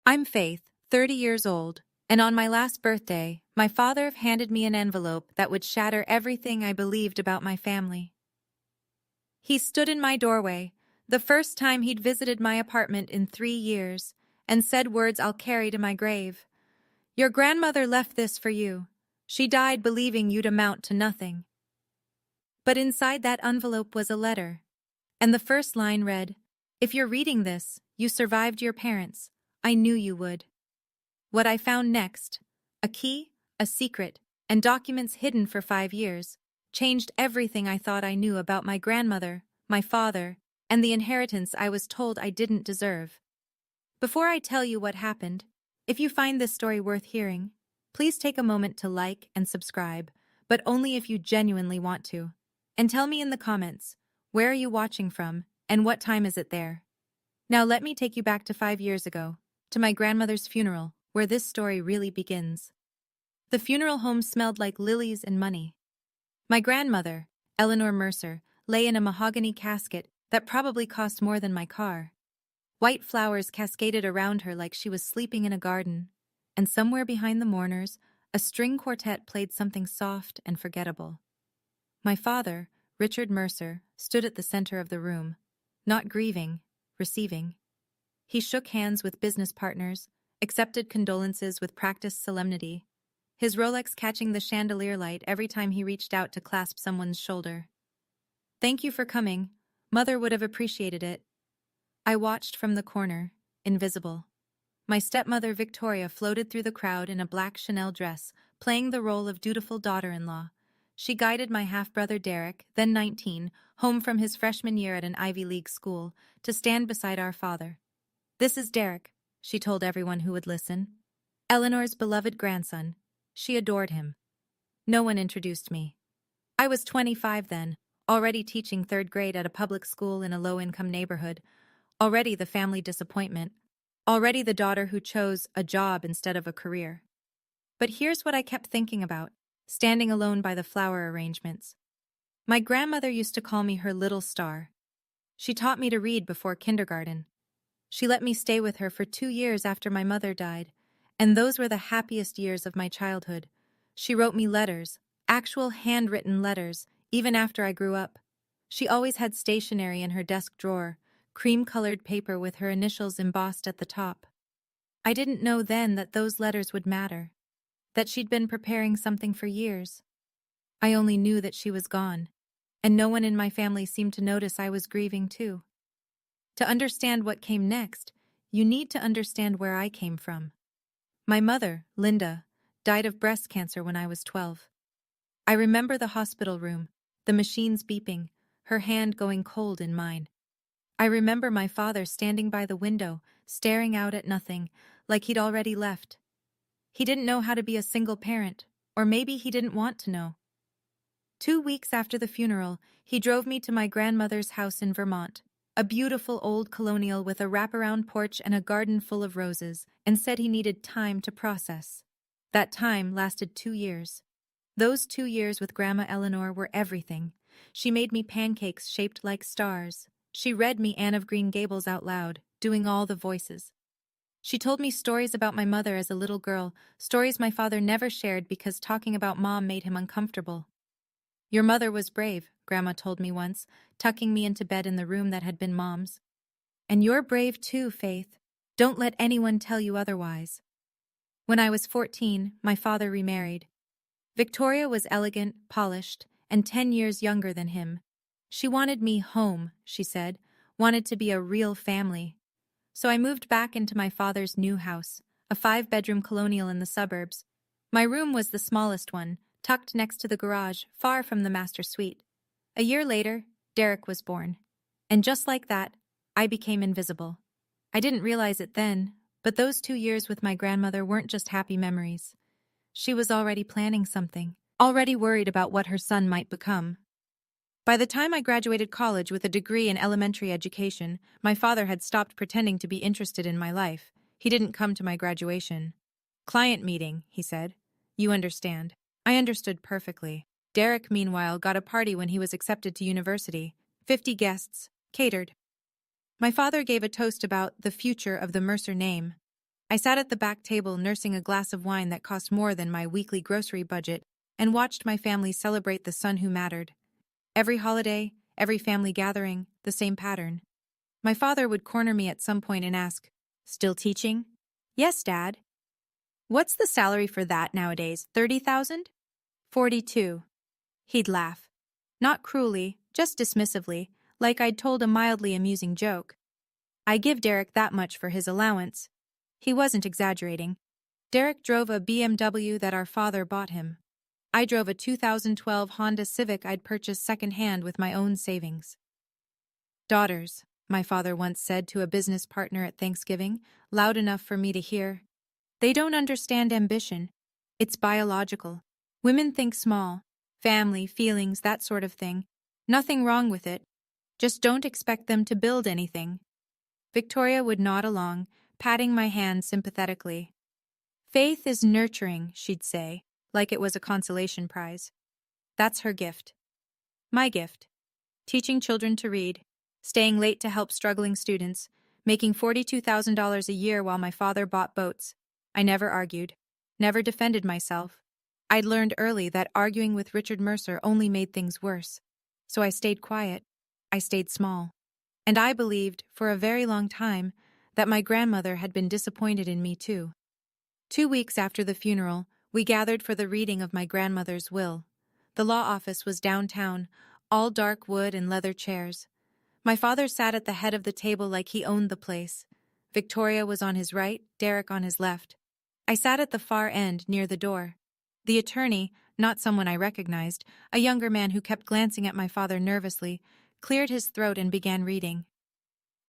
I'm Faith, 30 years old, and on my last birthday, my father handed me an envelope that would shatter everything I believed about my family. He stood in my doorway, the first time he'd visited my apartment in 3 years, and said words I'll carry to my grave. Your grandmother left this for you. She died believing you'd amount to nothing. But inside that envelope was a letter, and the first line read, If you're reading this, you survived your parents. I knew you would. What I found next, a key, a secret, and documents hidden for 5 years, changed everything I thought I knew about my grandmother, my father, and the inheritance I was told I didn't deserve. Before I tell you what happened, if you find this story worth hearing, please take a moment to like and subscribe, but only if you genuinely want to. And tell me in the comments, where are you watching from, and what time is it there? Now let me take you back to 5 years ago, to my grandmother's funeral, where this story really begins. The funeral home smelled like lilies and money. My grandmother, Eleanor Mercer, lay in a mahogany casket that probably cost more than my car. White flowers cascaded around her like she was sleeping in a garden, and somewhere behind the mourners, a string quartet played something soft and forgettable. My father, Richard Mercer, stood at the center of the room, not grieving, receiving. He shook hands with business partners, accepted condolences with practiced solemnity, his Rolex catching the chandelier light every time he reached out to clasp someone's shoulder. Thank you for coming. Mother would have appreciated it. I watched from the corner, invisible. My stepmother Victoria floated through the crowd in a black Chanel dress, playing the role of dutiful daughter-in-law. She guided my half-brother Derek, then 19, home from his freshman year at an Ivy League school, to stand beside our father. This is Derek, she told everyone who would listen. Eleanor's beloved grandson. She adored him. No one introduced me. I was 25 then, already teaching third grade at a public school in a low-income neighborhood, already the family disappointment, already the daughter who chose a job instead of a career. But here's what I kept thinking about, standing alone by the flower arrangements. My grandmother used to call me her little star. She taught me to read before kindergarten. She let me stay with her for 2 years after my mother died, and those were the happiest years of my childhood. She wrote me letters, actual handwritten letters, even after I grew up. She always had stationery in her desk drawer, cream-colored paper with her initials embossed at the top. I didn't know then that those letters would matter, that she'd been preparing something for years. I only knew that she was gone, and no one in my family seemed to notice I was grieving too. To understand what came next, you need to understand where I came from. My mother, Linda, died of breast cancer when I was 12. I remember the hospital room, the machines beeping, her hand going cold in mine. I remember my father standing by the window, staring out at nothing, like he'd already left. He didn't know how to be a single parent, or maybe he didn't want to know. 2 weeks after the funeral, he drove me to my grandmother's house in Vermont, a beautiful old colonial with a wraparound porch and a garden full of roses, and said he needed time to process. That time lasted 2 years. Those 2 years with Grandma Eleanor were everything. She made me pancakes shaped like stars. She read me Anne of Green Gables out loud, doing all the voices. She told me stories about my mother as a little girl, stories my father never shared because talking about Mom made him uncomfortable. Your mother was brave, Grandma told me once, tucking me into bed in the room that had been Mom's. And you're brave too, Faith. Don't let anyone tell you otherwise. When I was 14, my father remarried. Victoria was elegant, polished, and 10 years younger than him. She wanted me home, she said, wanted to be a real family. So I moved back into my father's new house, a 5-bedroom colonial in the suburbs. My room was the smallest one, tucked next to the garage, far from the master suite. A year later, Derek was born. And just like that, I became invisible. I didn't realize it then, but those 2 years with my grandmother weren't just happy memories. She was already planning something, already worried about what her son might become. By the time I graduated college with a degree in elementary education, my father had stopped pretending to be interested in my life. He didn't come to my graduation. Client meeting, he said. You understand. I understood perfectly. Derek, meanwhile, got a party when he was accepted to university. 50 guests, catered. My father gave a toast about the future of the Mercer name. I sat at the back table nursing a glass of wine that cost more than my weekly grocery budget and watched my family celebrate the son who mattered. Every holiday, every family gathering, the same pattern. My father would corner me at some point and ask, "Still teaching?" "Yes, Dad." "What's the salary for that nowadays? 30,000? 42. He'd laugh. Not cruelly, just dismissively, like I'd told a mildly amusing joke. I give Derek that much for his allowance. He wasn't exaggerating. Derek drove a BMW that our father bought him. I drove a 2012 Honda Civic I'd purchased second-hand with my own savings. "Daughters," my father once said to a business partner at Thanksgiving, loud enough for me to hear. "They don't understand ambition. It's biological. Women think small. Family, feelings, that sort of thing. Nothing wrong with it. Just don't expect them to build anything." Victoria would nod along, patting my hand sympathetically. "Faith is nurturing," she'd say, like it was a consolation prize. That's her gift. My gift. Teaching children to read, staying late to help struggling students, making $42,000 a year while my father bought boats. I never argued, never defended myself. I'd learned early that arguing with Richard Mercer only made things worse. So I stayed quiet. I stayed small. And I believed, for a very long time, that my grandmother had been disappointed in me too. 2 weeks after the funeral, we gathered for the reading of my grandmother's will. The law office was downtown, all dark wood and leather chairs. My father sat at the head of the table like he owned the place. Victoria was on his right, Derek on his left. I sat at the far end, near the door. The attorney, not someone I recognized, a younger man who kept glancing at my father nervously, cleared his throat and began reading.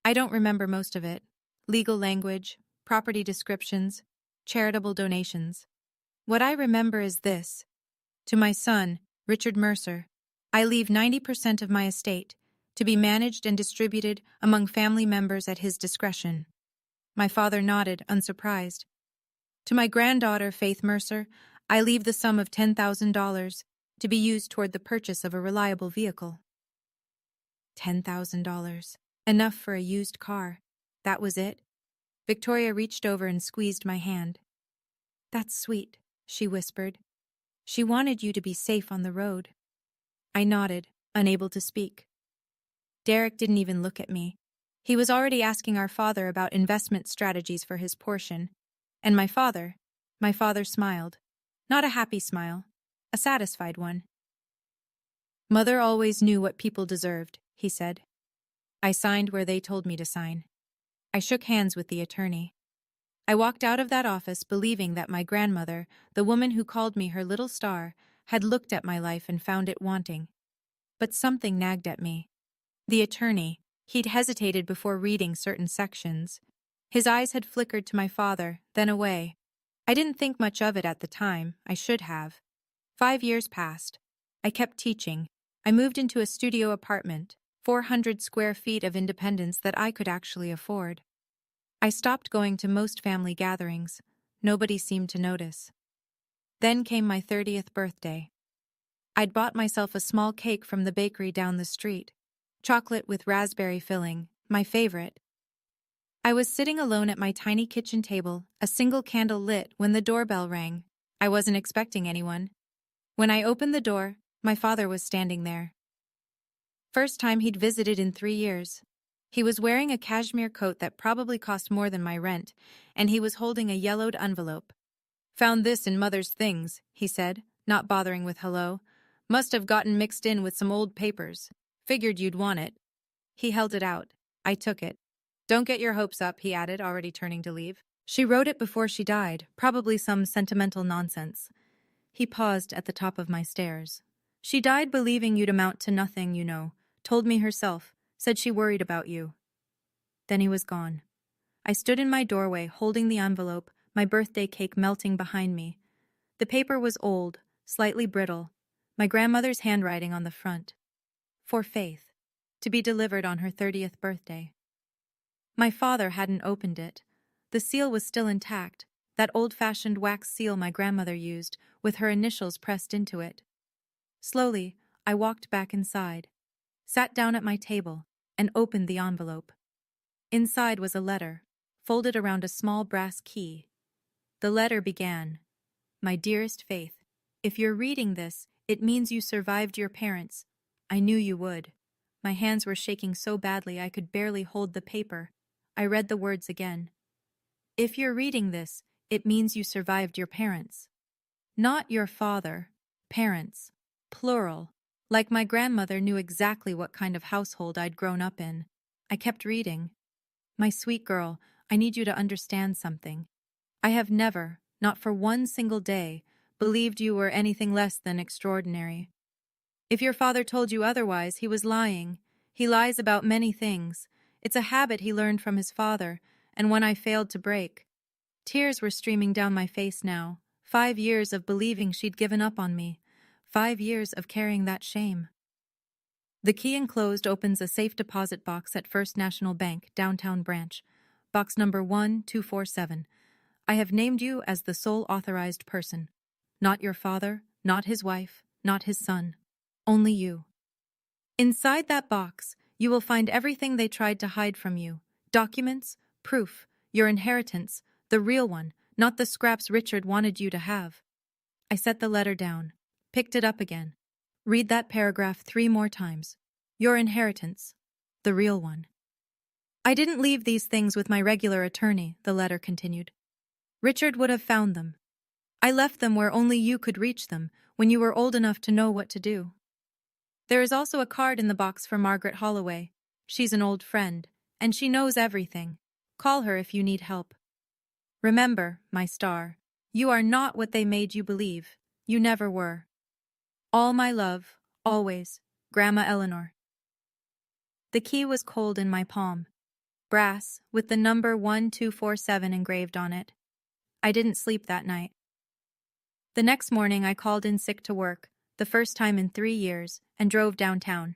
I don't remember most of it. Legal language, property descriptions, charitable donations. What I remember is this. To my son, Richard Mercer, I leave 90% of my estate, to be managed and distributed among family members at his discretion. My father nodded, unsurprised. To my granddaughter, Faith Mercer, I leave the sum of $10,000 to be used toward the purchase of a reliable vehicle. $10,000. Enough for a used car. That was it. Victoria reached over and squeezed my hand. "That's sweet," she whispered. "She wanted you to be safe on the road." I nodded, unable to speak. Derek didn't even look at me. He was already asking our father about investment strategies for his portion. And my father smiled. Not a happy smile, a satisfied one. "Mother always knew what people deserved," he said. I signed where they told me to sign. I shook hands with the attorney. I walked out of that office believing that my grandmother, the woman who called me her little star, had looked at my life and found it wanting. But something nagged at me. The attorney, he'd hesitated before reading certain sections. His eyes had flickered to my father, then away. I didn't think much of it at the time. I should have. 5 years passed. I kept teaching. I moved into a studio apartment, 400 square feet of independence that I could actually afford. I stopped going to most family gatherings. Nobody seemed to notice. Then came my 30th birthday. I'd bought myself a small cake from the bakery down the street. Chocolate with raspberry filling, my favorite. I was sitting alone at my tiny kitchen table, a single candle lit, when the doorbell rang. I wasn't expecting anyone. When I opened the door, my father was standing there. First time he'd visited in 3 years. He was wearing a cashmere coat that probably cost more than my rent, and he was holding a yellowed envelope. "Found this in Mother's things," he said, not bothering with hello. "Must have gotten mixed in with some old papers. Figured you'd want it." He held it out. I took it. "Don't get your hopes up," he added, already turning to leave. "She wrote it before she died, probably some sentimental nonsense." He paused at the top of my stairs. "She died believing you'd amount to nothing, you know. Told me herself. Said she worried about you." Then he was gone. I stood in my doorway, holding the envelope, my birthday cake melting behind me. The paper was old, slightly brittle, my grandmother's handwriting on the front. For Faith, to be delivered on her 30th birthday. My father hadn't opened it. The seal was still intact, that old-fashioned wax seal my grandmother used, with her initials pressed into it. Slowly, I walked back inside, sat down at my table, and opened the envelope. Inside was a letter, folded around a small brass key. The letter began, "My dearest Faith, if you're reading this, it means you survived your parents. I knew you would." My hands were shaking so badly I could barely hold the paper. I read the words again. "If you're reading this, it means you survived your parents. Not your father, parents, plural. Like my grandmother knew exactly what kind of household I'd grown up in." I kept reading. "My sweet girl, I need you to understand something. I have never, not for one single day, believed you were anything less than extraordinary. If your father told you otherwise, he was lying. He lies about many things. It's a habit he learned from his father, and one I failed to break." Tears were streaming down my face now. 5 years of believing she'd given up on me. 5 years of carrying that shame. The key enclosed opens a safe deposit box at First National Bank, downtown branch. Box number 1247. "I have named you as the sole authorized person. Not your father, not his wife, not his son. Only you. Inside that box, you will find everything they tried to hide from you. Documents, proof, your inheritance, the real one, not the scraps Richard wanted you to have." I set the letter down, picked it up again. "Read that paragraph 3 more times. Your inheritance, the real one." "I didn't leave these things with my regular attorney," the letter continued. "Richard would have found them. I left them where only you could reach them, when you were old enough to know what to do. There is also a card in the box for Margaret Holloway. She's an old friend, and she knows everything. Call her if you need help. Remember, my star, you are not what they made you believe. You never were. All my love, always, Grandma Eleanor." The key was cold in my palm. Brass, with the number 1247 engraved on it. I didn't sleep that night. The next morning I called in sick to work, the first time in 3 years, and drove downtown.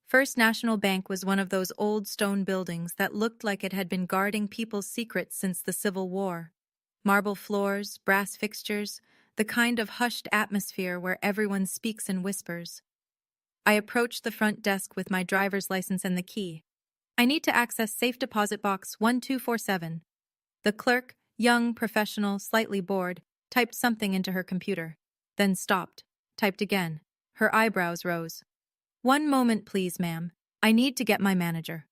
First National Bank was one of those old stone buildings that looked like it had been guarding people's secrets since the Civil War. Marble floors, brass fixtures, the kind of hushed atmosphere where everyone speaks in whispers. I approached the front desk with my driver's license and the key. "I need to access safe deposit box 1247. The clerk, young, professional, slightly bored, typed something into her computer, then stopped, typed again. Her eyebrows rose. "One moment, please, ma'am. I need to get my manager."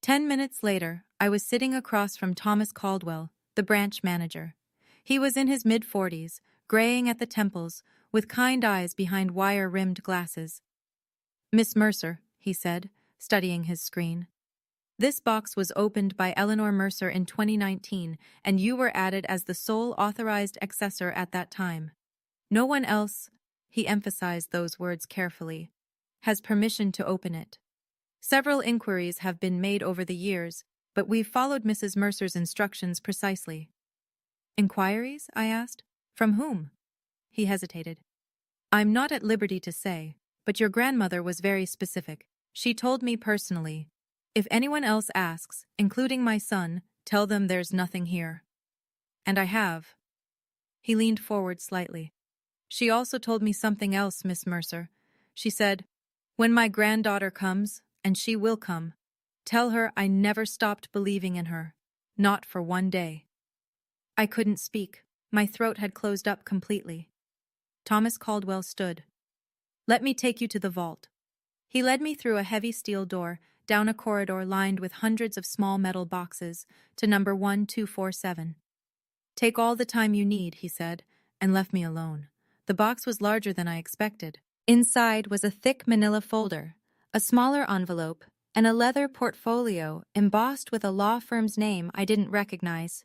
10 minutes later, I was sitting across from Thomas Caldwell, the branch manager. He was in his mid-40s, graying at the temples, with kind eyes behind wire-rimmed glasses. "Miss Mercer," he said, studying his screen. "This box was opened by Eleanor Mercer in 2019, and you were added as the sole authorized accessor at that time. No one else," he emphasized those words carefully, "has permission to open it. Several inquiries have been made over the years, but we've followed Mrs. Mercer's instructions precisely." "Inquiries?" I asked. "From whom?" He hesitated. "I'm not at liberty to say, but your grandmother was very specific. She told me personally, 'If anyone else asks, including my son, tell them there's nothing here.' And I have." He leaned forward slightly. "She also told me something else, Miss Mercer. She said, 'When my granddaughter comes, and she will come, tell her I never stopped believing in her. Not for one day.'" I couldn't speak. My throat had closed up completely. Thomas Caldwell stood. "Let me take you to the vault." He led me through a heavy steel door, down a corridor lined with hundreds of small metal boxes, to number 1247. "Take all the time you need," he said, and left me alone. The box was larger than I expected. Inside was a thick manila folder, a smaller envelope, and a leather portfolio embossed with a law firm's name I didn't recognize.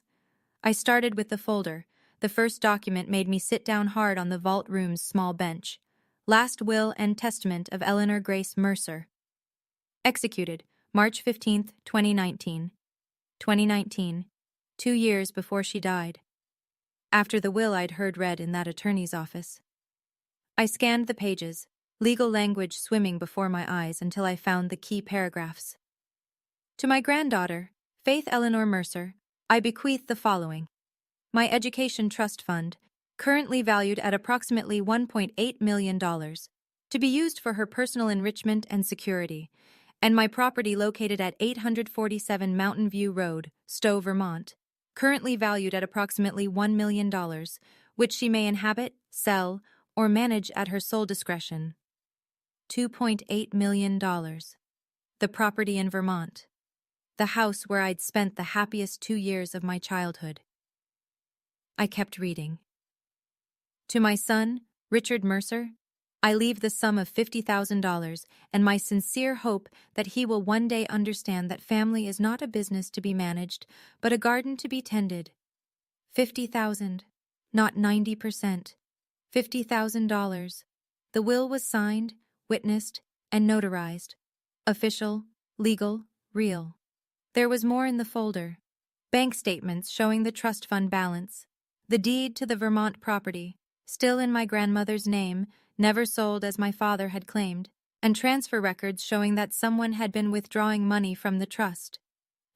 I started with the folder. The first document made me sit down hard on the vault room's small bench. Last Will and Testament of Eleanor Grace Mercer. Executed, March 15, 2019. 2019, 2 years before she died. After the will I'd heard read in that attorney's office. I scanned the pages, legal language swimming before my eyes until I found the key paragraphs. "To my granddaughter, Faith Eleanor Mercer, I bequeath the following. My education trust fund, currently valued at approximately $1.8 million, to be used for her personal enrichment and security, and my property located at 847 Mountain View Road, Stowe, Vermont, currently valued at approximately $1 million, which she may inhabit, sell, or manage at her sole discretion. $2.8 million. The property in Vermont. The house where I'd spent the happiest 2 years of my childhood. I kept reading. To my son, Richard Mercer, I leave the sum of $50,000 and my sincere hope that he will one day understand that family is not a business to be managed, but a garden to be tended. 50,000, not 90%. $50,000. The will was signed, witnessed, and notarized. Official, legal, real. There was more in the folder. Bank statements showing the trust fund balance. The deed to the Vermont property, still in my grandmother's name, never sold as my father had claimed, and transfer records showing that someone had been withdrawing money from the trust.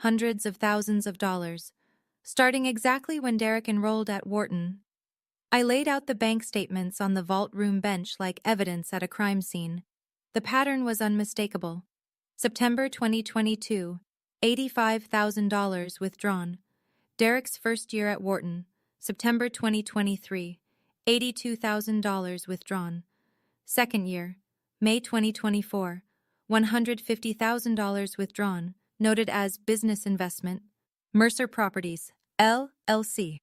Hundreds of thousands of dollars. Starting exactly when Derek enrolled at Wharton. I laid out the bank statements on the vault room bench like evidence at a crime scene. The pattern was unmistakable. September 2022, $85,000 withdrawn. Derek's first year at Wharton, September 2023, $82,000 withdrawn. Second year, May 2024, $150,000 withdrawn, noted as business investment. Mercer Properties, LLC.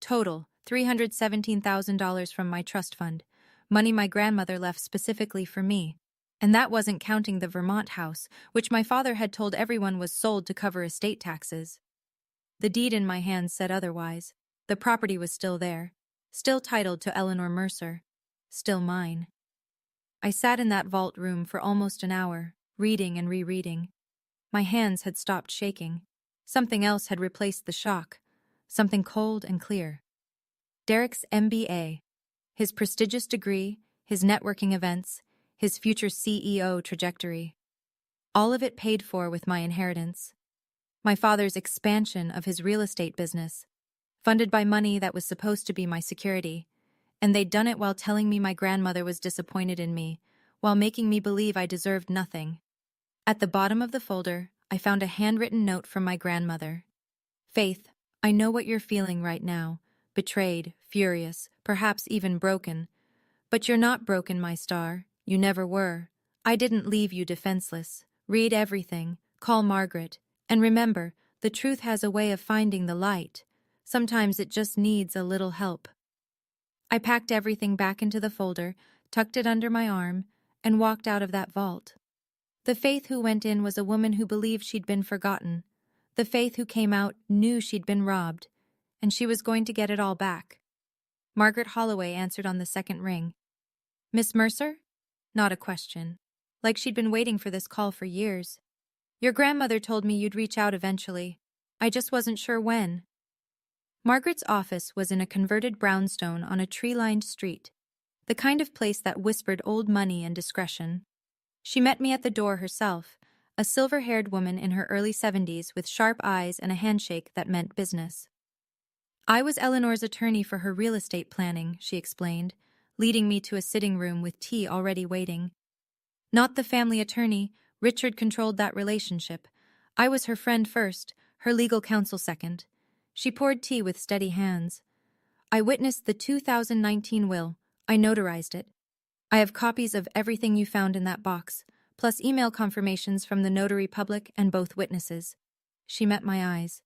Total, $317,000 from my trust fund, money my grandmother left specifically for me. And that wasn't counting the Vermont house, which my father had told everyone was sold to cover estate taxes. The deed in my hands said otherwise. The property was still there, still titled to Eleanor Mercer, still mine. I sat in that vault room for almost an hour, reading and rereading. My hands had stopped shaking. Something else had replaced the shock, something cold and clear. Derek's MBA, his prestigious degree, his networking events, his future CEO trajectory. All of it paid for with my inheritance. My father's expansion of his real estate business, funded by money that was supposed to be my security, and they'd done it while telling me my grandmother was disappointed in me, while making me believe I deserved nothing. At the bottom of the folder, I found a handwritten note from my grandmother. Faith, I know what you're feeling right now, betrayed, furious, perhaps even broken. But you're not broken, my star. You never were. I didn't leave you defenseless. Read everything, call Margaret, and remember, the truth has a way of finding the light. Sometimes it just needs a little help. I packed everything back into the folder, tucked it under my arm, and walked out of that vault. The Faith who went in was a woman who believed she'd been forgotten. The Faith who came out knew she'd been robbed, and she was going to get it all back. Margaret Holloway answered on the second ring. Miss Mercer? Not a question. Like she'd been waiting for this call for years. Your grandmother told me you'd reach out eventually. I just wasn't sure when. Margaret's office was in a converted brownstone on a tree-lined street, the kind of place that whispered old money and discretion. She met me at the door herself, a silver-haired woman in her early 70s with sharp eyes and a handshake that meant business. I was Eleanor's attorney for her real estate planning, she explained, leading me to a sitting room with tea already waiting. Not the family attorney, Richard controlled that relationship. I was her friend first, her legal counsel second. She poured tea with steady hands. I witnessed the 2019 will. I notarized it. I have copies of everything you found in that box, plus email confirmations from the notary public and both witnesses. She met my eyes.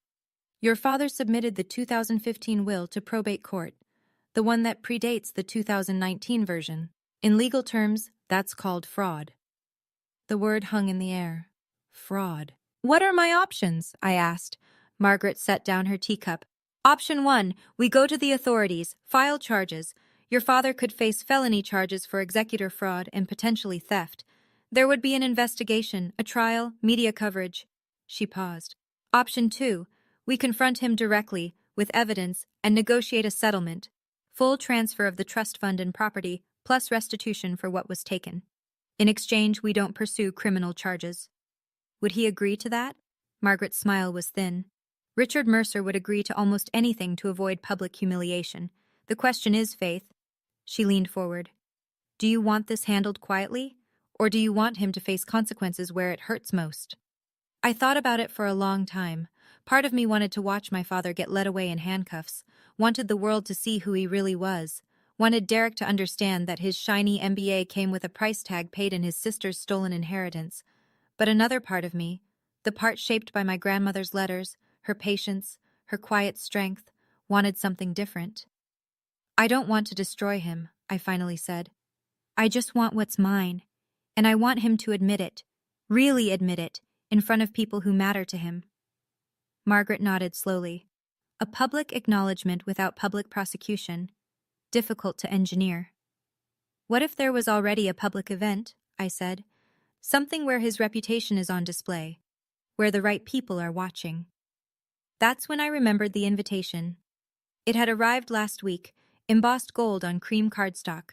Your father submitted the 2015 will to probate court, the one that predates the 2019 version. In legal terms, that's called fraud. The word hung in the air. Fraud. What are my options? I asked. Margaret set down her teacup. Option 1, we go to the authorities, file charges. Your father could face felony charges for executor fraud and potentially theft. There would be an investigation, a trial, media coverage. She paused. Option 2, we confront him directly, with evidence, and negotiate a settlement. Full transfer of the trust fund and property, plus restitution for what was taken. In exchange, we don't pursue criminal charges. Would he agree to that? Margaret's smile was thin. Richard Mercer would agree to almost anything to avoid public humiliation. The question is, Faith. She leaned forward. Do you want this handled quietly, Or do you want him to face consequences where it hurts most? I thought about it for a long time. Part of me wanted to watch my father get led away in handcuffs, wanted the world to see who he really was, wanted Derek to understand that his shiny MBA came with a price tag paid in his sister's stolen inheritance. But another part of me, the part shaped by my grandmother's letters, her patience, her quiet strength, wanted something different. I don't want to destroy him, I finally said. I just want what's mine, and I want him to admit it, really admit it, in front of people who matter to him. Margaret nodded slowly. A public acknowledgement without public prosecution. Difficult to engineer. What if there was already a public event, I said. Something where his reputation is on display, where the right people are watching. That's when I remembered the invitation. It had arrived last week, embossed gold on cream cardstock.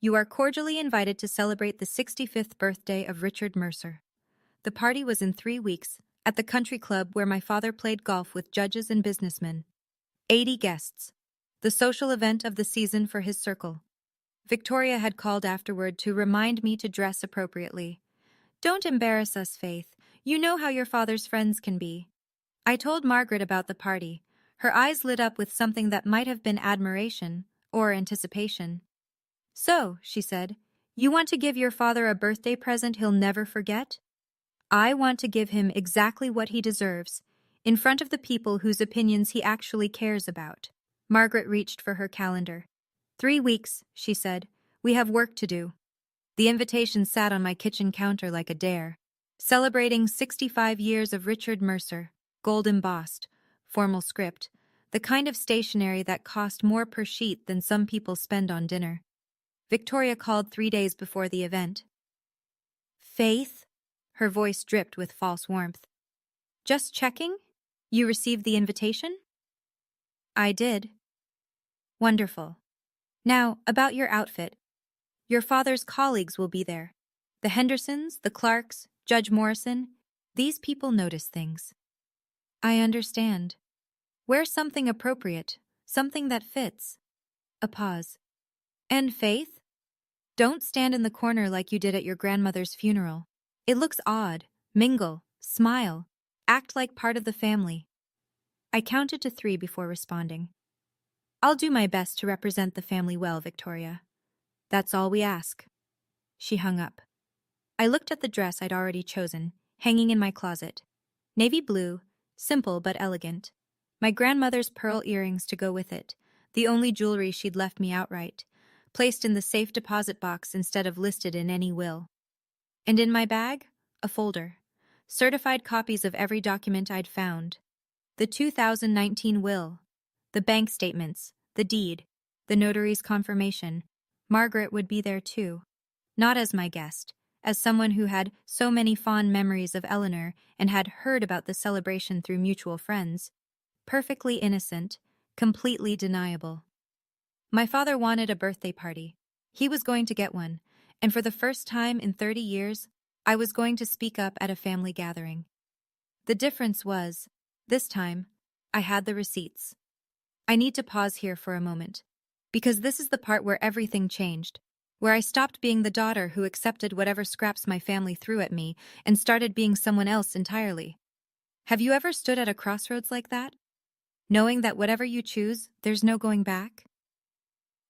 You are cordially invited to celebrate the 65th birthday of Richard Mercer. The party was in 3 weeks, at the country club where my father played golf with judges and businessmen. 80 guests. The social event of the season for his circle. Victoria had called afterward to remind me to dress appropriately. Don't embarrass us, Faith. You know how your father's friends can be. I told Margaret about the party. Her eyes lit up with something that might have been admiration or anticipation. So, she said, you want to give your father a birthday present he'll never forget? I want to give him exactly what he deserves, in front of the people whose opinions he actually cares about. Margaret reached for her calendar. 3 weeks, she said. We have work to do. The invitation sat on my kitchen counter like a dare. Celebrating 65 years of Richard Mercer, gold embossed, formal script, the kind of stationery that cost more per sheet than some people spend on dinner. Victoria called 3 days before the event. Faith? Her voice dripped with false warmth. Just checking? You received the invitation? I did. Wonderful. Now, about your outfit. Your father's colleagues will be there. The Hendersons, the Clarks, Judge Morrison. These people notice things. I understand. Wear something appropriate, something that fits. A pause. And Faith? Don't stand in the corner like you did at your grandmother's funeral. It looks odd. Mingle, smile, act like part of the family. I counted to 3 before responding. I'll do my best to represent the family well, Victoria. That's all we ask. She hung up. I looked at the dress I'd already chosen, hanging in my closet. Navy blue, simple but elegant. My grandmother's pearl earrings to go with it, the only jewelry she'd left me outright, placed in the safe deposit box instead of listed in any will. And in my bag, a folder. Certified copies of every document I'd found. The 2019 will, the bank statements, the deed, the notary's confirmation. Margaret would be there too. Not as my guest, as someone who had so many fond memories of Eleanor and had heard about the celebration through mutual friends. Perfectly innocent, completely deniable. My father wanted a birthday party. He was going to get one, and for the first time in 30 years, I was going to speak up at a family gathering. The difference was, this time, I had the receipts. I need to pause here for a moment, because this is the part where everything changed, where I stopped being the daughter who accepted whatever scraps my family threw at me and started being someone else entirely. Have you ever stood at a crossroads like that? Knowing that whatever you choose, there's no going back?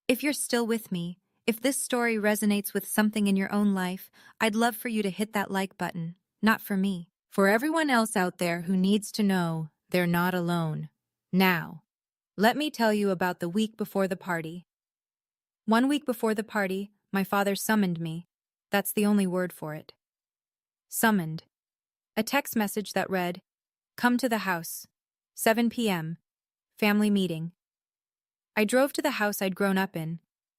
If you're still with me, if this story resonates with something in your own life, I'd love for you to hit that like button, not for me. For everyone else out there who needs to know they're not alone. Now, let me tell you about the week before the party. 1 week before the party, my father summoned me. That's the only word for it. Summoned. A text message that read, "Come to the house. 7 p.m. Family meeting." I drove to the house I'd grown up in,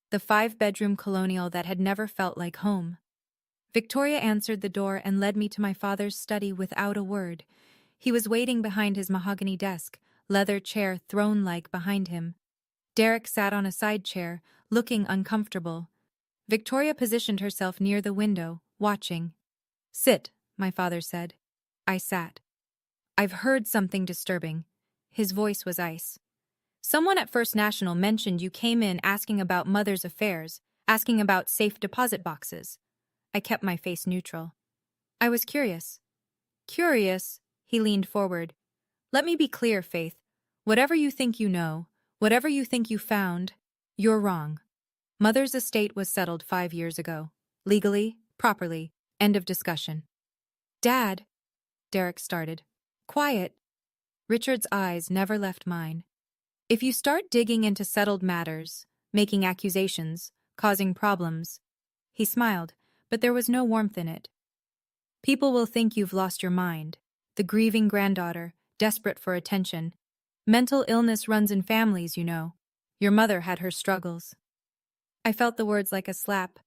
the 5-bedroom colonial that had never felt like home. Victoria answered the door and led me to my father's study without a word. He was waiting behind his mahogany desk, leather chair throne-like behind him. Derek sat on a side chair, looking uncomfortable. Victoria positioned herself near the window, watching. "Sit," my father said. I sat. "I've heard something disturbing." His voice was ice. "Someone at First National mentioned you came in asking about mother's affairs, asking about safe deposit boxes. I kept my face neutral. I was curious. Curious, he leaned forward. Let me be clear, Faith. Whatever you think you know, whatever you think you found, you're wrong. Mother's estate was settled 5 years ago. Legally, properly, end of discussion. Dad, Derek started. Quiet. Richard's eyes never left mine. If you start digging into settled matters, making accusations, causing problems. He smiled, but there was no warmth in it. People will think you've lost your mind. The grieving granddaughter, desperate for attention. Mental illness runs in families, you know. Your mother had her struggles. I felt the words like a slap.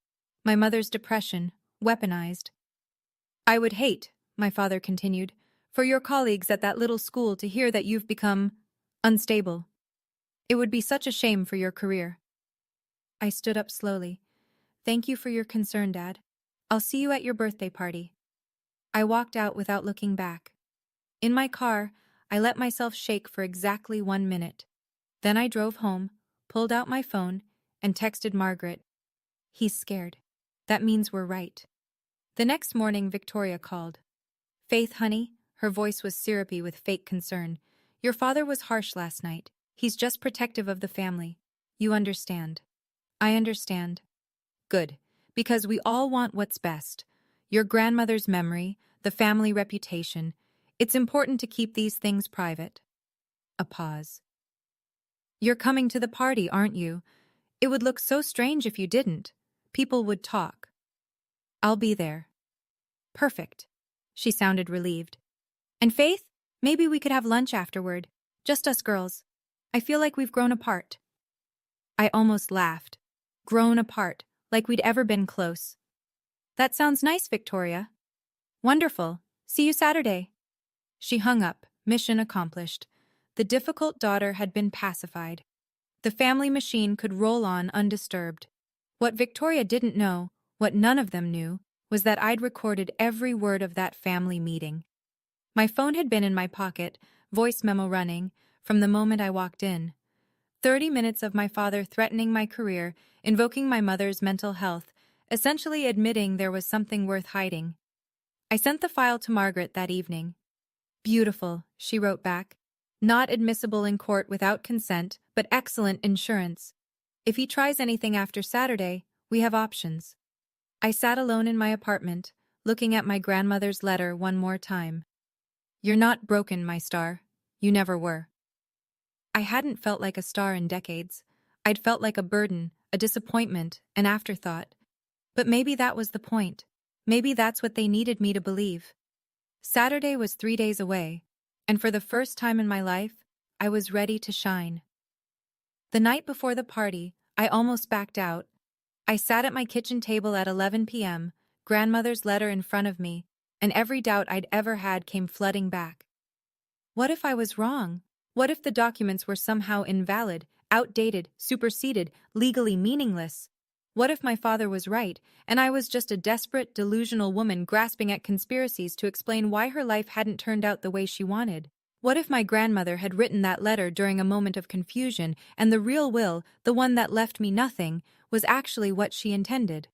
My mother's depression, weaponized. I would hate, my father continued, for your colleagues at that little school to hear that you've become unstable. It would be such a shame for your career. I stood up slowly. Thank you for your concern, Dad. I'll see you at your birthday party. I walked out without looking back. In my car, I let myself shake for exactly 1 minute. Then I drove home, pulled out my phone, and texted Margaret. He's scared. That means we're right. The next morning, Victoria called. Faith, honey, her voice was syrupy with fake concern. Your father was harsh last night. He's just protective of the family. You understand. I understand. Good, because we all want what's best. Your grandmother's memory, the family reputation. It's important to keep these things private. A pause. You're coming to the party, aren't you? It would look so strange if you didn't. People would talk. I'll be there. Perfect. She sounded relieved. And Faith, maybe we could have lunch afterward. Just us girls. I feel like we've grown apart. I almost laughed. Grown apart, like we'd ever been close. That sounds nice, Victoria. Wonderful. See you Saturday. She hung up, mission accomplished. The difficult daughter had been pacified. The family machine could roll on undisturbed. What Victoria didn't know, what none of them knew, was that I'd recorded every word of that family meeting. My phone had been in my pocket, voice memo running, from the moment I walked in. 30 minutes of my father threatening my career, invoking my mother's mental health, essentially admitting there was something worth hiding. I sent the file to Margaret that evening. Beautiful, she wrote back. Not admissible in court without consent, but excellent insurance. If he tries anything after Saturday, we have options. I sat alone in my apartment, looking at my grandmother's letter one more time. You're not broken, my star. You never were. I hadn't felt like a star in decades. I'd felt like a burden, a disappointment, an afterthought. But maybe that was the point. Maybe that's what they needed me to believe. Saturday was 3 days away, and for the first time in my life, I was ready to shine. The night before the party, I almost backed out. I sat at my kitchen table at 11 p.m., grandmother's letter in front of me, and every doubt I'd ever had came flooding back. What if I was wrong? What if the documents were somehow invalid, outdated, superseded, legally meaningless? What if my father was right, and I was just a desperate, delusional woman grasping at conspiracies to explain why her life hadn't turned out the way she wanted? What if my grandmother had written that letter during a moment of confusion, and the real will, the one that left me nothing, was actually what she intended?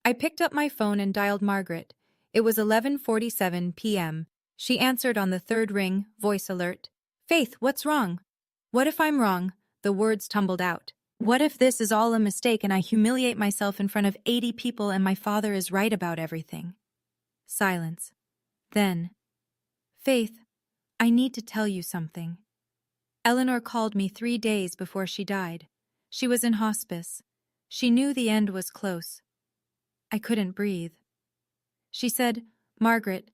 I picked up my phone and dialed Margaret. It was 11:47 p.m. She answered on the third ring, voice alert. Faith, what's wrong? What if I'm wrong? The words tumbled out. What if this is all a mistake and I humiliate myself in front of 80 people and my father is right about everything? Silence. Then, Faith, I need to tell you something. Eleanor called me 3 days before she died. She was in hospice. She knew the end was close. I couldn't breathe. She said, Margaret,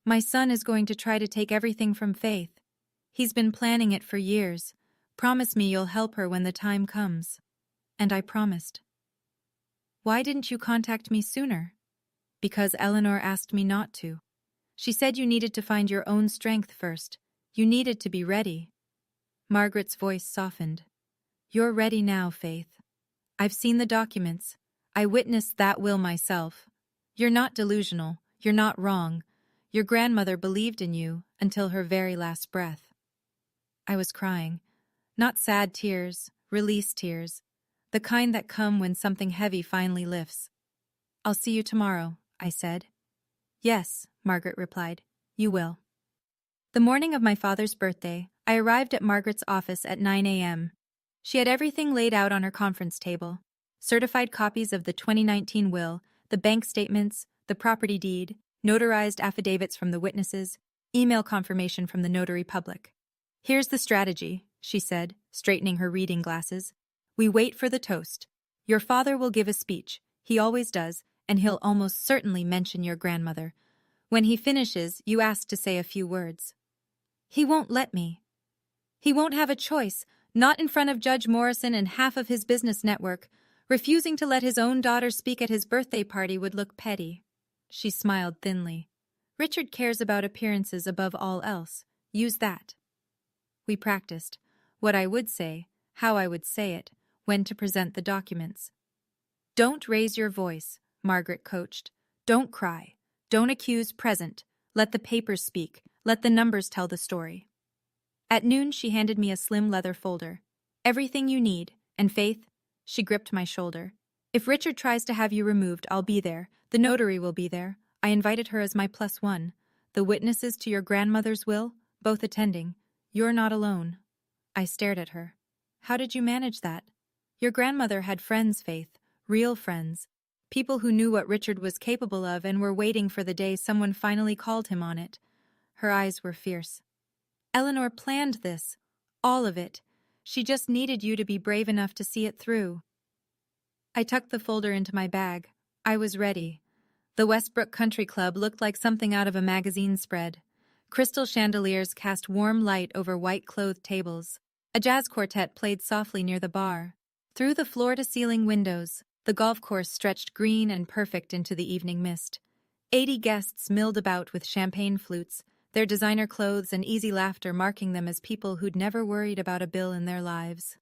my son is going to try to take everything from Faith. He's been planning it for years. Promise me you'll help her when the time comes. And I promised. Why didn't you contact me sooner? Because Eleanor asked me not to. She said you needed to find your own strength first. You needed to be ready. Margaret's voice softened. You're ready now, Faith. I've seen the documents. I witnessed that will myself. You're not delusional. You're not wrong. Your grandmother believed in you until her very last breath. I was crying. Not sad tears, release tears. The kind that come when something heavy finally lifts. I'll see you tomorrow, I said. Yes, Margaret replied. You will. The morning of my father's birthday, I arrived at Margaret's office at 9 a.m. She had everything laid out on her conference table. Certified copies of the 2019 will, the bank statements, the property deed, notarized affidavits from the witnesses, email confirmation from the notary public. Here's the strategy, she said, straightening her reading glasses. We wait for the toast. Your father will give a speech. He always does, and he'll almost certainly mention your grandmother. When he finishes, you ask to say a few words. He won't let me. He won't have a choice, not in front of Judge Morrison and half of his business network. Refusing to let his own daughter speak at his birthday party would look petty. She smiled thinly. Richard cares about appearances above all else. Use that. We practiced. What I would say, how I would say it, when to present the documents. Don't raise your voice, Margaret coached. Don't cry. Don't accuse present. Let the papers speak. Let the numbers tell the story. At noon, she handed me a slim leather folder. Everything you need. And Faith, she gripped my shoulder. If Richard tries to have you removed, I'll be there. The notary will be there. I invited her as my +1. The witnesses to your grandmother's will, both attending. You're not alone. I stared at her. How did you manage that? Your grandmother had friends, Faith. Real friends. People who knew what Richard was capable of and were waiting for the day someone finally called him on it. Her eyes were fierce. Eleanor planned this. All of it. She just needed you to be brave enough to see it through. I tucked the folder into my bag. I was ready. The Westbrook Country Club looked like something out of a magazine spread. Crystal chandeliers cast warm light over white-clothed tables. A jazz quartet played softly near the bar. Through the floor-to-ceiling windows, the golf course stretched green and perfect into the evening mist. 80 guests milled about with champagne flutes, their designer clothes and easy laughter marking them as people who'd never worried about a bill in their lives.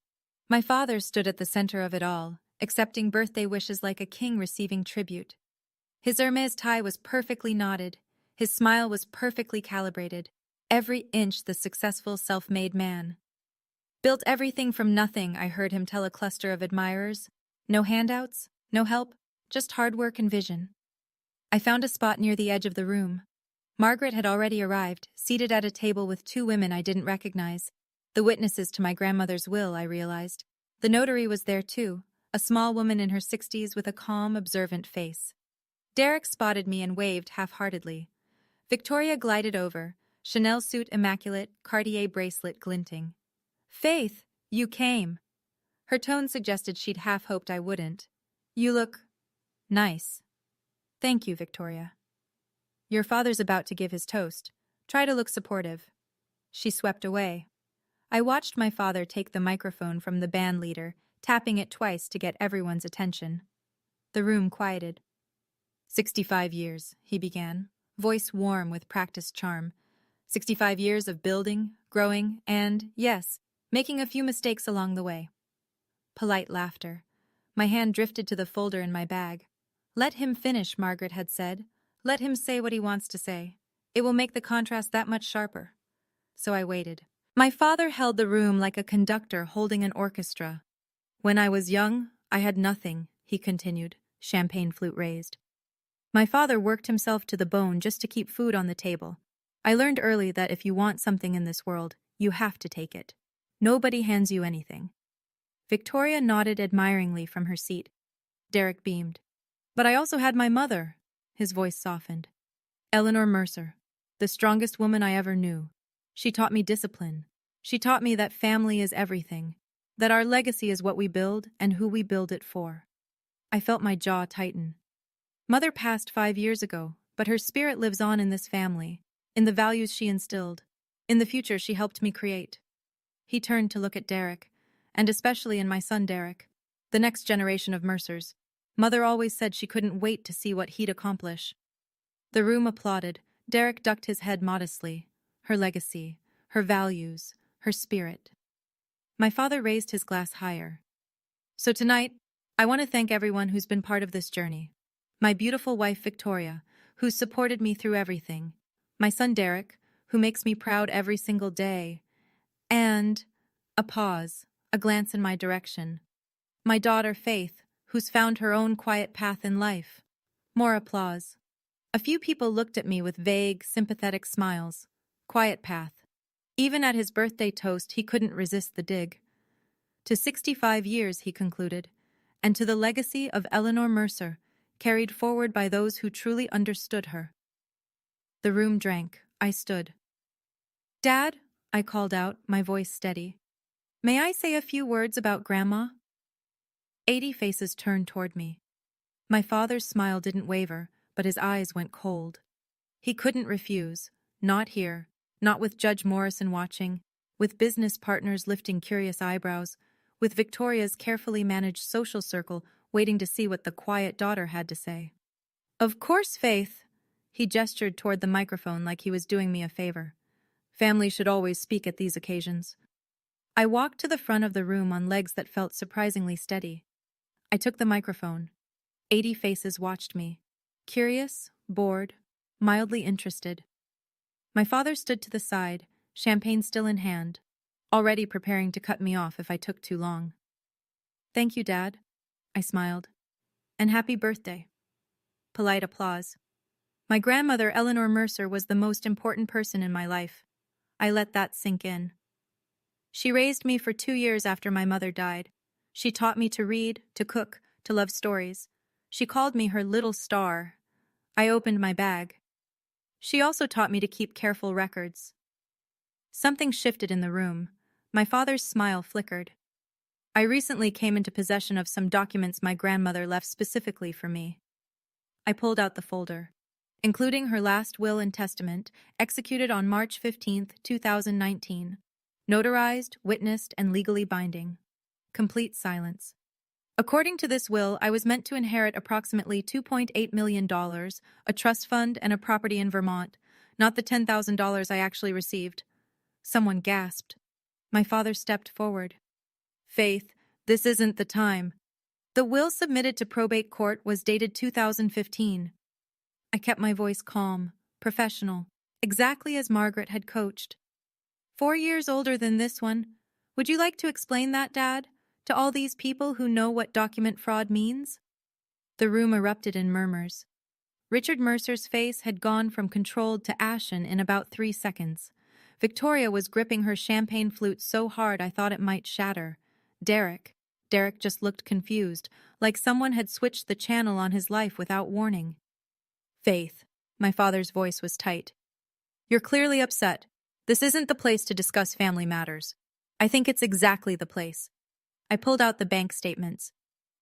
My father stood at the center of it all, accepting birthday wishes like a king receiving tribute. His Hermes tie was perfectly knotted. His smile was perfectly calibrated. Every inch the successful self-made man. Built everything from nothing, I heard him tell a cluster of admirers. No handouts, no help, just hard work and vision. I found a spot near the edge of the room. Margaret had already arrived, seated at a table with 2 women I didn't recognize. The witnesses to my grandmother's will, I realized. The notary was there too, a small woman in her 60s with a calm, observant face. Derek spotted me and waved half-heartedly. Victoria glided over, Chanel suit immaculate, Cartier bracelet glinting. Faith, you came. Her tone suggested she'd half-hoped I wouldn't. You look nice. Thank you, Victoria. Your father's about to give his toast. Try to look supportive. She swept away. I watched my father take the microphone from the band leader, tapping it twice to get everyone's attention. The room quieted. 65 years, he began, voice warm with practiced charm. 65 years of building, growing, and, yes, making a few mistakes along the way. Polite laughter. My hand drifted to the folder in my bag. Let him finish, Margaret had said. Let him say what he wants to say. It will make the contrast that much sharper. So I waited. My father held the room like a conductor holding an orchestra. When I was young, I had nothing, he continued, champagne flute raised. My father worked himself to the bone just to keep food on the table. I learned early that if you want something in this world, you have to take it. Nobody hands you anything. Victoria nodded admiringly from her seat. Derek beamed. But I also had my mother. His voice softened. Eleanor Mercer, the strongest woman I ever knew. She taught me discipline. She taught me that family is everything, that our legacy is what we build and who we build it for. I felt my jaw tighten. Mother passed 5 years ago, but her spirit lives on in this family, in the values she instilled, in the future she helped me create. He turned to look at Derek, and especially in my son Derek, the next generation of Mercers. Mother always said she couldn't wait to see what he'd accomplish. The room applauded. Derek ducked his head modestly. Her legacy, her values, her spirit. My father raised his glass higher. So tonight, I want to thank everyone who's been part of this journey. My beautiful wife Victoria, who's supported me through everything. My son Derek, who makes me proud every single day. And a pause, a glance in my direction. My daughter Faith, who's found her own quiet path in life. More applause. A few people looked at me with vague, sympathetic smiles. Quiet path. Even at his birthday toast, he couldn't resist the dig. To 65 years, he concluded, and to the legacy of Eleanor Mercer, carried forward by those who truly understood her. The room drank. I stood. "Dad," I called out, my voice steady. "May I say a few words about Grandma?" 80 faces turned toward me. My father's smile didn't waver, but his eyes went cold. He couldn't refuse. Not here. Not with Judge Morrison watching, with business partners lifting curious eyebrows, with Victoria's carefully managed social circle waiting to see what the quiet daughter had to say. "Of course, Faith." He gestured toward the microphone like he was doing me a favor. Family should always speak at these occasions. I walked to the front of the room on legs that felt surprisingly steady. I took the microphone. 80 faces watched me. Curious, bored, mildly interested. My father stood to the side, champagne still in hand, already preparing to cut me off if I took too long. "Thank you, Dad," I smiled. "And happy birthday." Polite applause. My grandmother, Eleanor Mercer, was the most important person in my life. I let that sink in. She raised me for 2 years after my mother died. She taught me to read, to cook, to love stories. She called me her little star. I opened my bag. She also taught me to keep careful records. Something shifted in the room. My father's smile flickered. "I recently came into possession of some documents my grandmother left specifically for me." I pulled out the folder, including her last will and testament, executed on March 15, 2019. Notarized, witnessed, and legally binding. Complete silence. According to this will, I was meant to inherit approximately $2.8 million, a trust fund, and a property in Vermont, not the $10,000 I actually received. Someone gasped. My father stepped forward. "Faith, this isn't the time." The will submitted to probate court was dated 2015. I kept my voice calm, professional, exactly as Margaret had coached. 4 years older than this one. Would you like to explain that, Dad, to all these people who know what document fraud means? The room erupted in murmurs. Richard Mercer's face had gone from controlled to ashen in about 3 seconds. Victoria was gripping her champagne flute so hard I thought it might shatter. Derek just looked confused, like someone had switched the channel on his life without warning. "Faith," my father's voice was tight. "You're clearly upset. This isn't the place to discuss family matters. I think it's exactly the place." I pulled out the bank statements.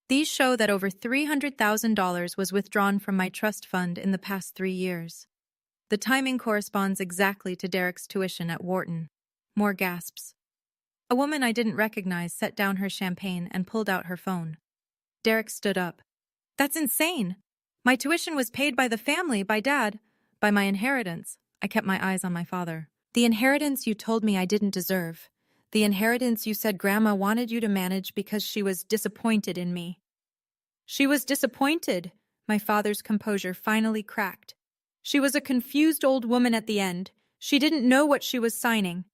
These show that over $300,000 was withdrawn from my trust fund in the past 3 years. The timing corresponds exactly to Derek's tuition at Wharton. More gasps. A woman I didn't recognize set down her champagne and pulled out her phone. Derek stood up. "That's insane. My tuition was paid by the family, by Dad, by my inheritance." I kept my eyes on my father. "The inheritance you told me I didn't deserve. The inheritance you said Grandma wanted you to manage because she was disappointed in me." "She was disappointed," my father's composure finally cracked. "She was a confused old woman at the end. She didn't know what she was signing."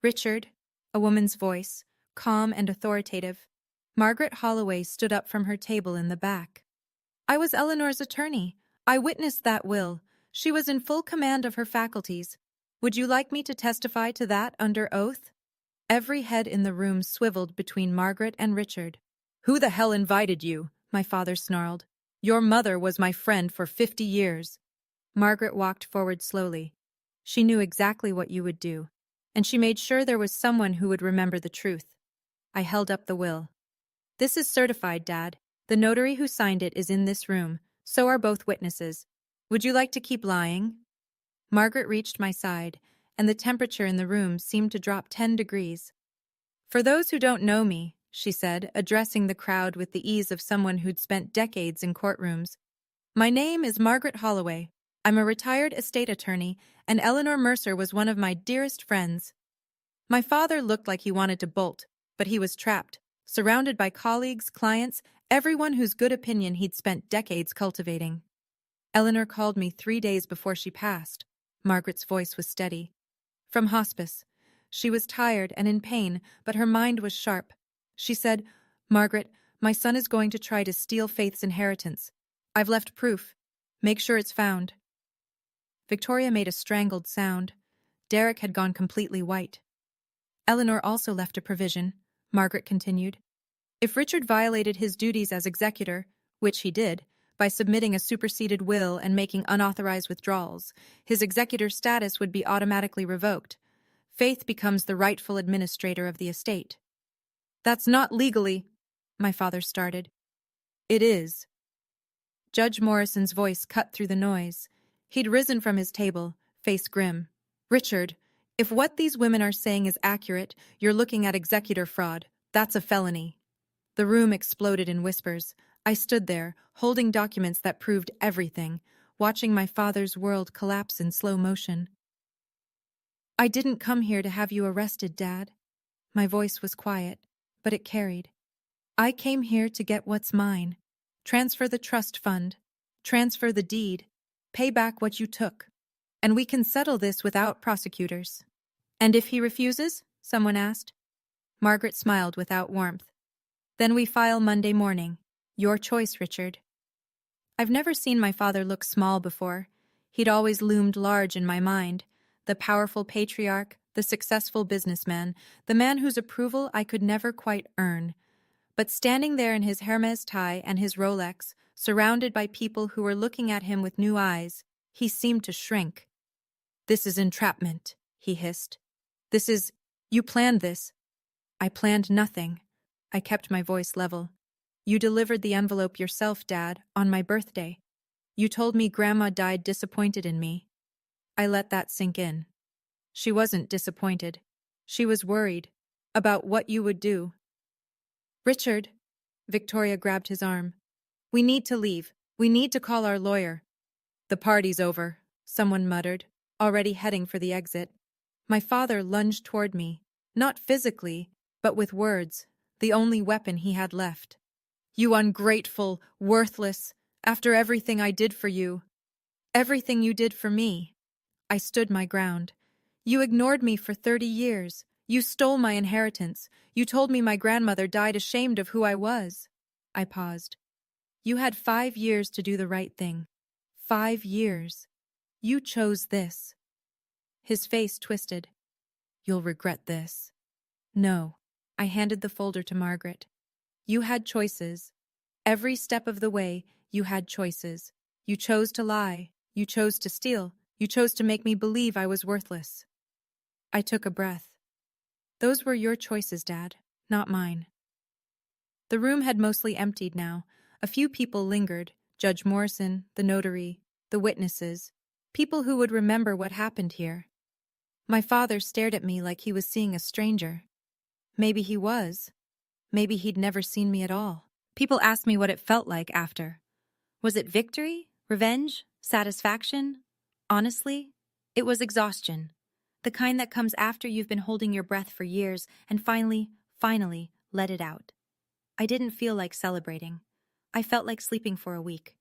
"Richard," a woman's voice, calm and authoritative. Margaret Holloway stood up from her table in the back. "I was Eleanor's attorney. I witnessed that will. She was in full command of her faculties. Would you like me to testify to that under oath?" Every head in the room swiveled between Margaret and Richard. "Who the hell invited you?" my father snarled. "Your mother was my friend for 50 years. Margaret walked forward slowly. She knew exactly what you would do, and she made sure there was someone who would remember the truth. I held up the will. "This is certified, Dad. The notary who signed it is in this room. So are both witnesses. Would you like to keep lying?" Margaret reached my side, and the temperature in the room seemed to drop 10 degrees. "For those who don't know me," she said, addressing the crowd with the ease of someone who'd spent decades in courtrooms, "my name is Margaret Holloway. I'm a retired estate attorney, and Eleanor Mercer was one of my dearest friends." My father looked like he wanted to bolt, but he was trapped, surrounded by colleagues, clients, everyone whose good opinion he'd spent decades cultivating. "Eleanor called me 3 days before she passed." Margaret's voice was steady. "From hospice. She was tired and in pain, but her mind was sharp. She said, 'Margaret, my son is going to try to steal Faith's inheritance. I've left proof. Make sure it's found. Victoria made a strangled sound. Derek had gone completely white. Eleanor also left a provision, Margaret continued. If Richard violated his duties as executor, which he did, by submitting a superseded will and making unauthorized withdrawals, his executor status would be automatically revoked. Faith becomes the rightful administrator of the estate. That's not legally, my father started. It is. Judge Morrison's voice cut through the noise. He'd risen from his table, face grim. Richard, if what these women are saying is accurate, you're looking at executor fraud. That's a felony. The room exploded in whispers. I stood there, holding documents that proved everything, watching my father's world collapse in slow motion. I didn't come here to have you arrested, Dad. My voice was quiet, but it carried. I came here to get what's mine. Transfer the trust fund. Transfer the deed. Pay back what you took. And we can settle this without prosecutors. And if he refuses? Someone asked. Margaret smiled without warmth. Then we file Monday morning. Your choice, Richard. I've never seen my father look small before. He'd always loomed large in my mind. The powerful patriarch, the successful businessman, the man whose approval I could never quite earn. But standing there in his Hermes tie and his Rolex, surrounded by people who were looking at him with new eyes, he seemed to shrink. This is entrapment, he hissed. You planned this. I planned nothing. I kept my voice level. You delivered the envelope yourself, Dad, on my birthday. You told me Grandma died disappointed in me. I let that sink in. She wasn't disappointed. She was worried about what you would do. Richard, Victoria grabbed his arm. We need to leave. We need to call our lawyer. The party's over, someone muttered, already heading for the exit. My father lunged toward me, not physically, but with words, the only weapon he had left. You ungrateful, worthless, after everything I did for you. Everything you did for me. I stood my ground. You ignored me for 30 years. You stole my inheritance. You told me my grandmother died ashamed of who I was. I paused. You had 5 years to do the right thing. 5 years. You chose this. His face twisted. You'll regret this. No. I handed the folder to Margaret. You had choices. Every step of the way, you had choices. You chose to lie. You chose to steal. You chose to make me believe I was worthless. I took a breath. Those were your choices, Dad, not mine. The room had mostly emptied now. A few people lingered, Judge Morrison, the notary, the witnesses, people who would remember what happened here. My father stared at me like he was seeing a stranger. Maybe he was. Maybe he'd never seen me at all. People asked me what it felt like after. Was it victory? Revenge? Satisfaction? Honestly, it was exhaustion. The kind that comes after you've been holding your breath for years and finally let it out. I didn't feel like celebrating. I felt like sleeping for a week.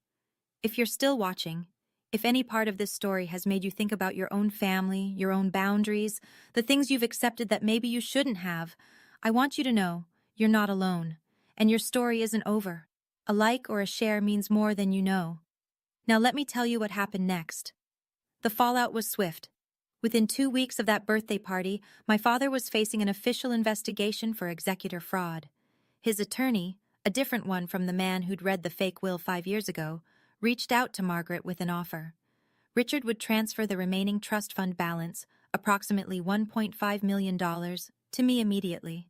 If you're still watching, if any part of this story has made you think about your own family, your own boundaries, the things you've accepted that maybe you shouldn't have, I want you to know you're not alone, and your story isn't over. A like or a share means more than you know. Now let me tell you what happened next. The fallout was swift. Within 2 weeks of that birthday party, my father was facing an official investigation for executor fraud. His attorney, a different one from the man who'd read the fake will 5 years ago, reached out to Margaret with an offer. Richard would transfer the remaining trust fund balance, approximately $1.5 million, to me immediately.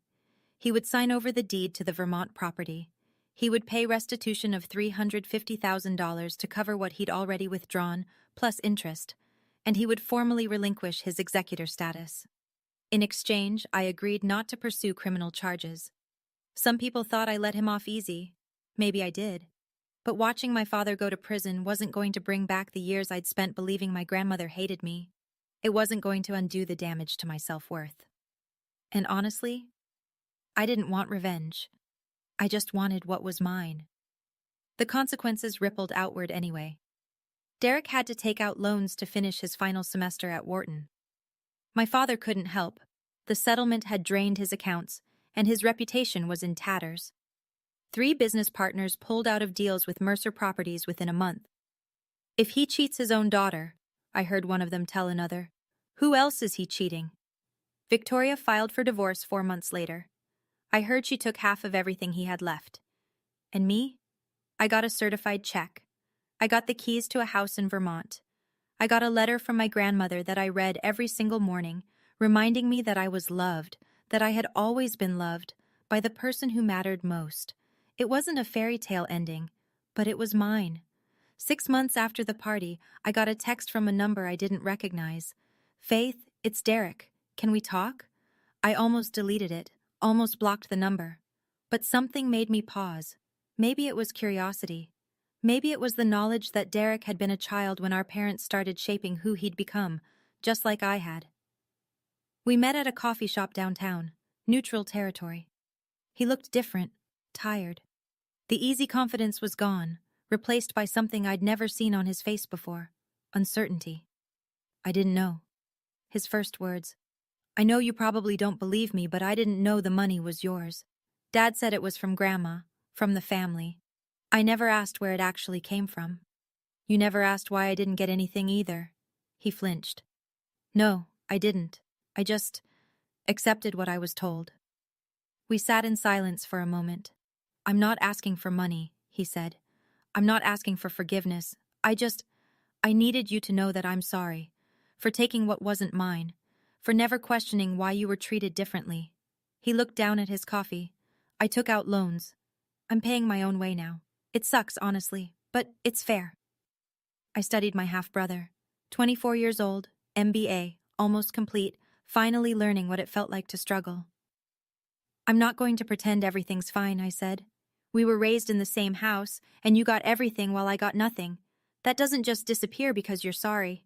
He would sign over the deed to the Vermont property. He would pay restitution of $350,000 to cover what he'd already withdrawn, plus interest, and he would formally relinquish his executor status. In exchange, I agreed not to pursue criminal charges. Some people thought I let him off easy. Maybe I did. But watching my father go to prison wasn't going to bring back the years I'd spent believing my grandmother hated me. It wasn't going to undo the damage to my self-worth. And honestly, I didn't want revenge. I just wanted what was mine. The consequences rippled outward anyway. Derek had to take out loans to finish his final semester at Wharton. My father couldn't help. The settlement had drained his accounts, and his reputation was in tatters. 3 business partners pulled out of deals with Mercer Properties within a month. If he cheats his own daughter, I heard one of them tell another, who else is he cheating? Victoria filed for divorce 4 months later. I heard she took half of everything he had left. And me? I got a certified check. I got the keys to a house in Vermont. I got a letter from my grandmother that I read every single morning, reminding me that I was loved, that I had always been loved, by the person who mattered most. It wasn't a fairy tale ending, but it was mine. 6 months after the party, I got a text from a number I didn't recognize. Faith, it's Derek. Can we talk? I almost deleted it, almost blocked the number. But something made me pause. Maybe it was curiosity. Maybe it was the knowledge that Derek had been a child when our parents started shaping who he'd become, just like I had. We met at a coffee shop downtown, neutral territory. He looked different, tired. The easy confidence was gone, replaced by something I'd never seen on his face before, uncertainty. I didn't know. His first words, I know you probably don't believe me, but I didn't know the money was yours. Dad said it was from Grandma, from the family. I never asked where it actually came from. You never asked why I didn't get anything either. He flinched. No, I didn't. I just accepted what I was told. We sat in silence for a moment. I'm not asking for money, he said. I'm not asking for forgiveness. I needed you to know that I'm sorry. For taking what wasn't mine. For never questioning why you were treated differently. He looked down at his coffee. I took out loans. I'm paying my own way now. It sucks, honestly, but it's fair. I studied my half-brother. 24 years old, MBA, almost complete, finally learning what it felt like to struggle. I'm not going to pretend everything's fine, I said. We were raised in the same house, and you got everything while I got nothing. That doesn't just disappear because you're sorry.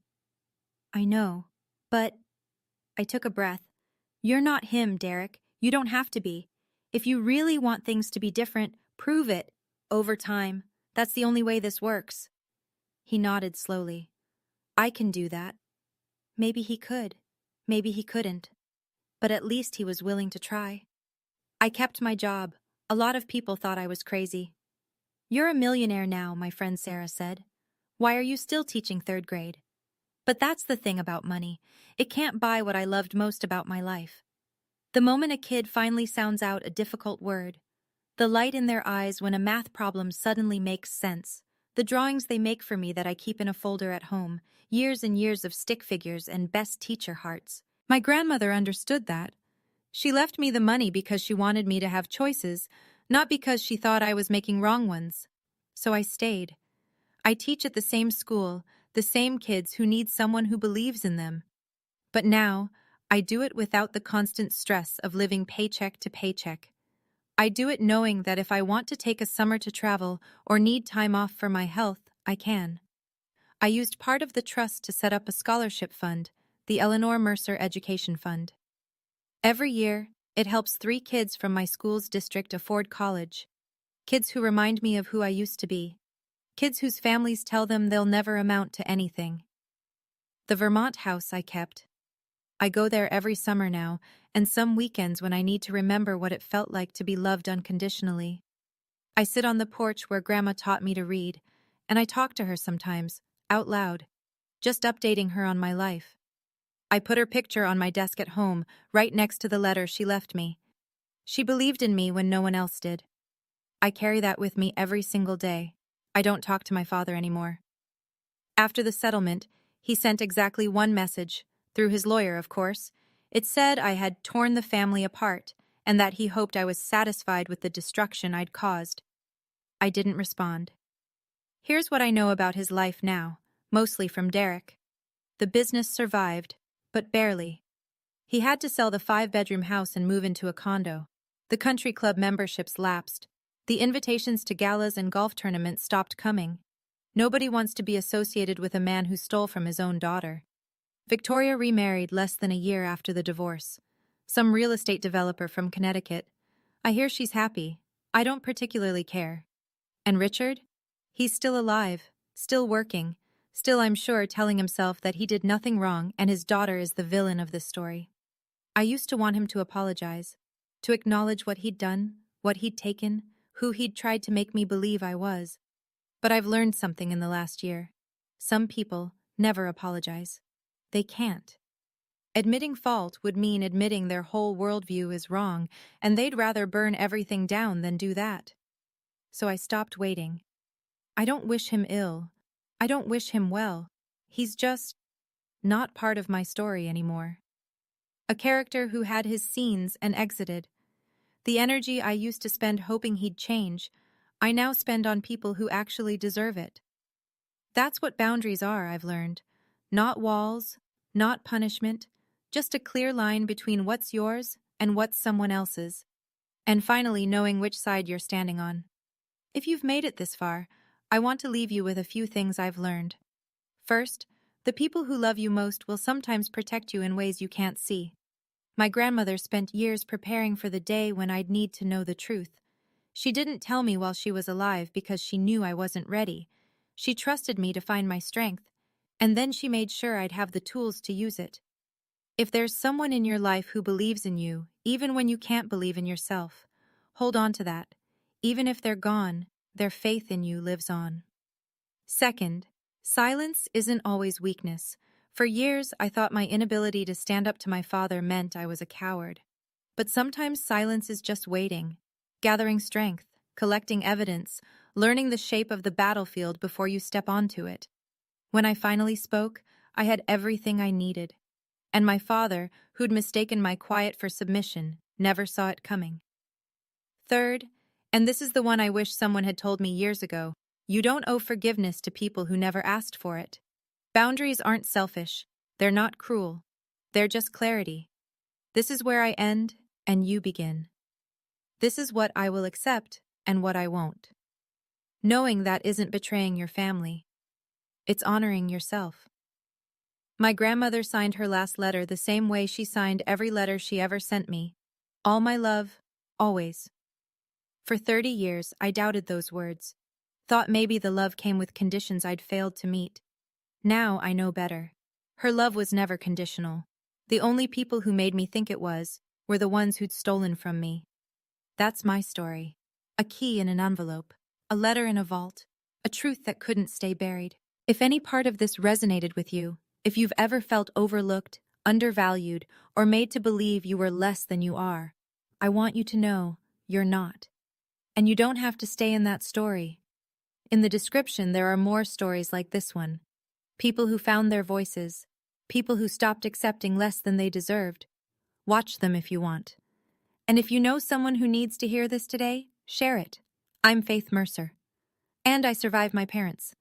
I know, but... I took a breath. You're not him, Derek. You don't have to be. If you really want things to be different, prove it. Over time. That's the only way this works. He nodded slowly. I can do that. Maybe he could. Maybe he couldn't. But at least he was willing to try. I kept my job. A lot of people thought I was crazy. You're a millionaire now, my friend Sarah said. Why are you still teaching 3rd grade? But that's the thing about money. It can't buy what I loved most about my life. The moment a kid finally sounds out a difficult word, the light in their eyes when a math problem suddenly makes sense, the drawings they make for me that I keep in a folder at home, years and years of stick figures and best teacher hearts. My grandmother understood that. She left me the money because she wanted me to have choices, not because she thought I was making wrong ones. So I stayed. I teach at the same school, the same kids who need someone who believes in them. But now, I do it without the constant stress of living paycheck to paycheck. I do it knowing that if I want to take a summer to travel or need time off for my health, I can. I used part of the trust to set up a scholarship fund, the Eleanor Mercer Education Fund. Every year, it helps 3 kids from my school's district afford college. Kids who remind me of who I used to be. Kids whose families tell them they'll never amount to anything. The Vermont house I kept. I go there every summer now, and some weekends when I need to remember what it felt like to be loved unconditionally. I sit on the porch where Grandma taught me to read, and I talk to her sometimes, out loud, just updating her on my life. I put her picture on my desk at home, right next to the letter she left me. She believed in me when no one else did. I carry that with me every single day. I don't talk to my father anymore. After the settlement, he sent exactly one message, through his lawyer, of course. It said I had torn the family apart, and that he hoped I was satisfied with the destruction I'd caused. I didn't respond. Here's what I know about his life now, mostly from Derek. The business survived, but barely. He had to sell the 5-bedroom house and move into a condo. The country club memberships lapsed. The invitations to galas and golf tournaments stopped coming. Nobody wants to be associated with a man who stole from his own daughter. Victoria remarried less than a year after the divorce. Some real estate developer from Connecticut. I hear she's happy. I don't particularly care. And Richard? He's still alive, still working, still, I'm sure, telling himself that he did nothing wrong and his daughter is the villain of this story. I used to want him to apologize, to acknowledge what he'd done, what he'd taken, who he'd tried to make me believe I was. But I've learned something in the last year. Some people never apologize. They can't. Admitting fault would mean admitting their whole worldview is wrong, and they'd rather burn everything down than do that. So I stopped waiting. I don't wish him ill. I don't wish him well. He's just not part of my story anymore. A character who had his scenes and exited. The energy I used to spend hoping he'd change, I now spend on people who actually deserve it. That's what boundaries are, I've learned. Not walls, not punishment, just a clear line between what's yours and what's someone else's. And finally, knowing which side you're standing on. If you've made it this far, I want to leave you with a few things I've learned. First, the people who love you most will sometimes protect you in ways you can't see. My grandmother spent years preparing for the day when I'd need to know the truth. She didn't tell me while she was alive because she knew I wasn't ready. She trusted me to find my strength, and then she made sure I'd have the tools to use it. If there's someone in your life who believes in you, even when you can't believe in yourself, hold on to that. Even if they're gone, their faith in you lives on. Second, silence isn't always weakness. For years, I thought my inability to stand up to my father meant I was a coward. But sometimes silence is just waiting, gathering strength, collecting evidence, learning the shape of the battlefield before you step onto it. When I finally spoke, I had everything I needed. And my father, who'd mistaken my quiet for submission, never saw it coming. Third, and this is the one I wish someone had told me years ago, you don't owe forgiveness to people who never asked for it. Boundaries aren't selfish. They're not cruel. They're just clarity. This is where I end, and you begin. This is what I will accept, and what I won't. Knowing that isn't betraying your family. It's honoring yourself. My grandmother signed her last letter the same way she signed every letter she ever sent me. All my love, always. For 30 years, I doubted those words. Thought maybe the love came with conditions I'd failed to meet. Now I know better. Her love was never conditional. The only people who made me think it was were the ones who'd stolen from me. That's my story. A key in an envelope. A letter in a vault. A truth that couldn't stay buried. If any part of this resonated with you, if you've ever felt overlooked, undervalued, or made to believe you were less than you are, I want you to know you're not. And you don't have to stay in that story. In the description, there are more stories like this one. People who found their voices. People who stopped accepting less than they deserved. Watch them if you want. And if you know someone who needs to hear this today, share it. I'm Faith Mercer. And I survived my parents.